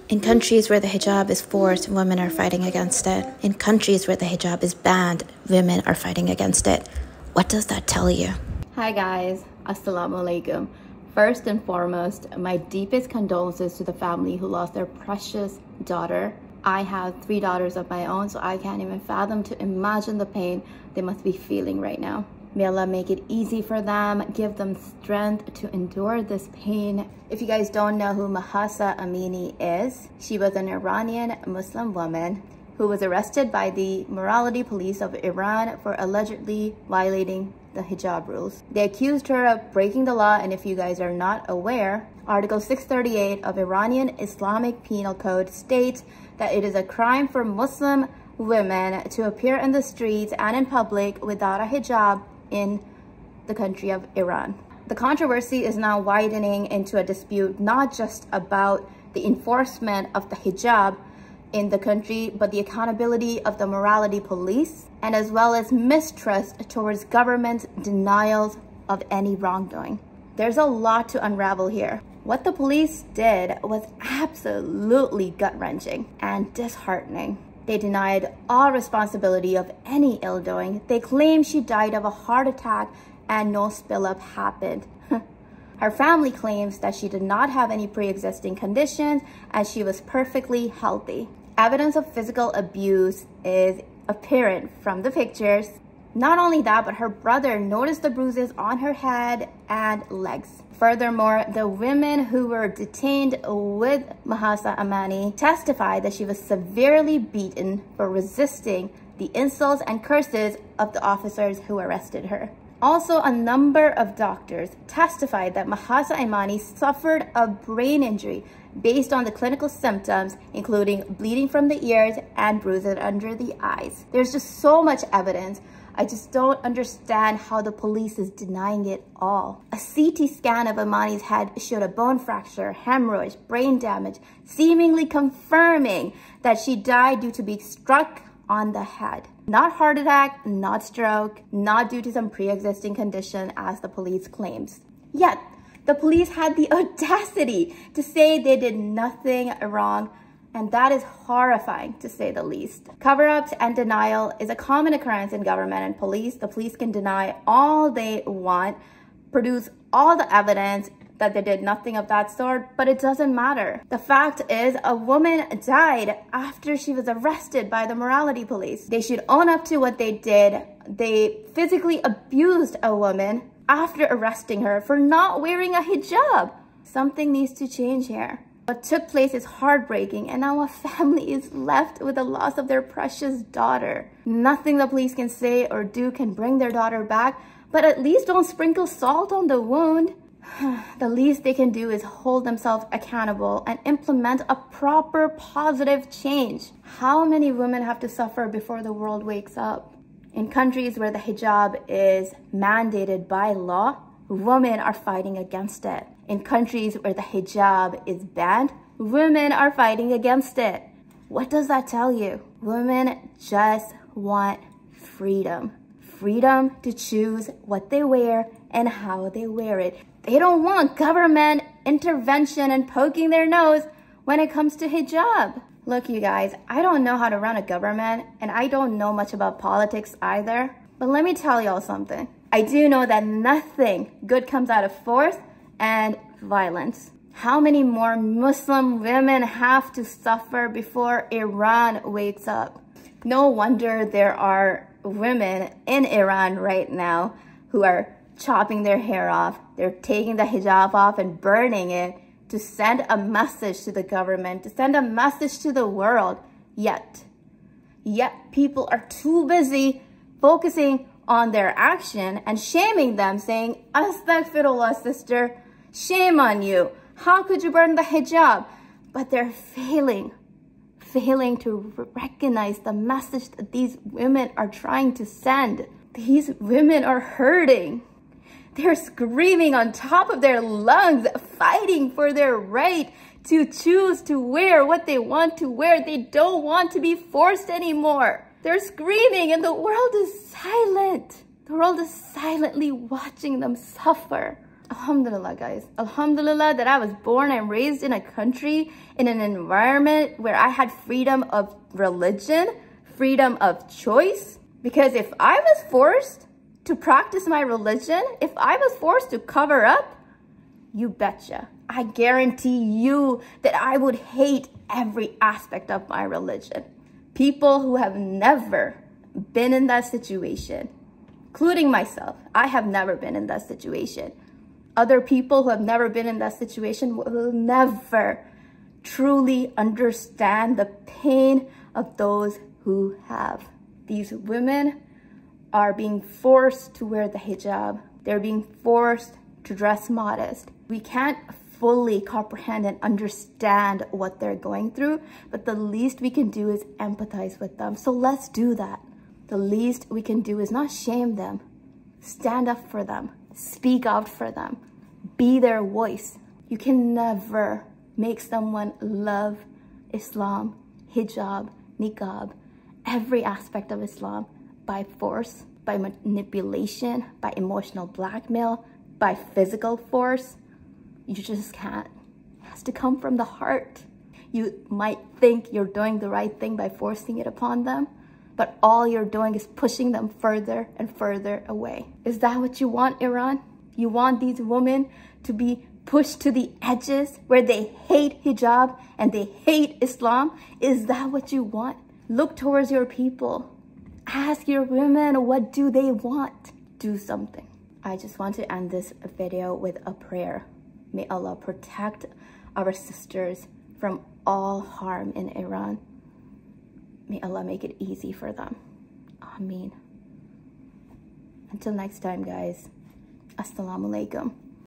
In countries where the hijab is forced, women are fighting against it. In countries where the hijab is banned, women are fighting against it. What does that tell you? Hi guys, Assalamu alaikum. First and foremost, my deepest condolences to the family who lost their precious daughter. I have 3 daughters of my own, so I can't even fathom to imagine the pain they must be feeling right now. May Allah make it easy for them, give them strength to endure this pain. If you guys don't know who Mahsa Amini is, she was an Iranian Muslim woman who was arrested by the morality police of Iran for allegedly violating the hijab rules. They accused her of breaking the law, and if you guys are not aware, Article 638 of Iranian Islamic Penal Code states that it is a crime for Muslim women to appear in the streets and in public without a hijab in the country of Iran. The controversy is now widening into a dispute not just about the enforcement of the hijab in the country, but the accountability of the morality police, and as well as mistrust towards government denials of any wrongdoing. There's a lot to unravel here. What the police did was absolutely gut-wrenching and disheartening. They denied all responsibility of any ill-doing. They claimed she died of a heart attack and no spill-up happened. Her family claims that she did not have any pre-existing conditions and she was perfectly healthy. Evidence of physical abuse is apparent from the pictures. Not only that, but her brother noticed the bruises on her head and legs. Furthermore, the women who were detained with Mahsa Amini testified that she was severely beaten for resisting the insults and curses of the officers who arrested her. Also, a number of doctors testified that Mahsa Amini suffered a brain injury based on the clinical symptoms, including bleeding from the ears and bruises under the eyes. There's just so much evidence. I just don't understand how the police is denying it all. A CT scan of Amani's head showed a bone fracture, hemorrhage, brain damage, seemingly confirming that she died due to being struck on the head. Not heart attack, not stroke, not due to some pre-existing condition as the police claims. Yet, the police had the audacity to say they did nothing wrong, and that is horrifying to say the least. Cover-ups and denial is a common occurrence in government and police. The police can deny all they want, produce all the evidence that they did nothing of that sort, but it doesn't matter. The fact is, a woman died after she was arrested by the morality police. They should own up to what they did. They physically abused a woman after arresting her for not wearing a hijab. Something needs to change here. What took place is heartbreaking, and now a family is left with the loss of their precious daughter. Nothing the police can say or do can bring their daughter back, but at least don't sprinkle salt on the wound. The least they can do is hold themselves accountable and implement a proper positive change. How many women have to suffer before the world wakes up? In countries where the hijab is mandated by law, women are fighting against it. In countries where the hijab is banned, women are fighting against it. What does that tell you? Women just want freedom. Freedom to choose what they wear and how they wear it. They don't want government intervention and poking their nose when it comes to hijab. Look, you guys, I don't know how to run a government, and I don't know much about politics either. But let me tell y'all something. I do know that nothing good comes out of force and violence. How many more Muslim women have to suffer before Iran wakes up? No wonder there are women in Iran right now who are chopping their hair off. They're taking the hijab off and burning it to send a message to the government, to send a message to the world. Yet people are too busy focusing on their action and shaming them, saying, "Astaghfirullah, sister, shame on you. How could you burn the hijab?" But they're failing to recognize the message that these women are trying to send. These women are hurting. They're screaming on top of their lungs, fighting for their right to choose to wear what they want to wear. They don't want to be forced anymore. They're screaming and the world is silent. The world is silently watching them suffer. Alhamdulillah, guys. Alhamdulillah that I was born and raised in a country, in an environment where I had freedom of religion, freedom of choice. Because if I was forced to practice my religion, if I was forced to cover up, you betcha, I guarantee you that I would hate every aspect of my religion. People who have never been in that situation, including myself, I have never been in that situation. Other people who have never been in that situation will never truly understand the pain of those who have. These women are being forced to wear the hijab. They're being forced to dress modest. We can't fully comprehend and understand what they're going through, but the least we can do is empathize with them. So let's do that. The least we can do is not shame them. Stand up for them. Speak out for them. Be their voice. You can never make someone love Islam, hijab, niqab, every aspect of Islam by force, by manipulation, by emotional blackmail, by physical force. You just can't. It has to come from the heart. You might think you're doing the right thing by forcing it upon them, but all you're doing is pushing them further and further away. Is that what you want, Iran? You want these women to be pushed to the edges where they hate hijab and they hate Islam? Is that what you want? Look towards your people. Ask your women, what do they want? Do something. I just want to end this video with a prayer. May Allah protect our sisters from all harm in Iran. May Allah make it easy for them. Ameen. Until next time, guys. Assalamu alaikum.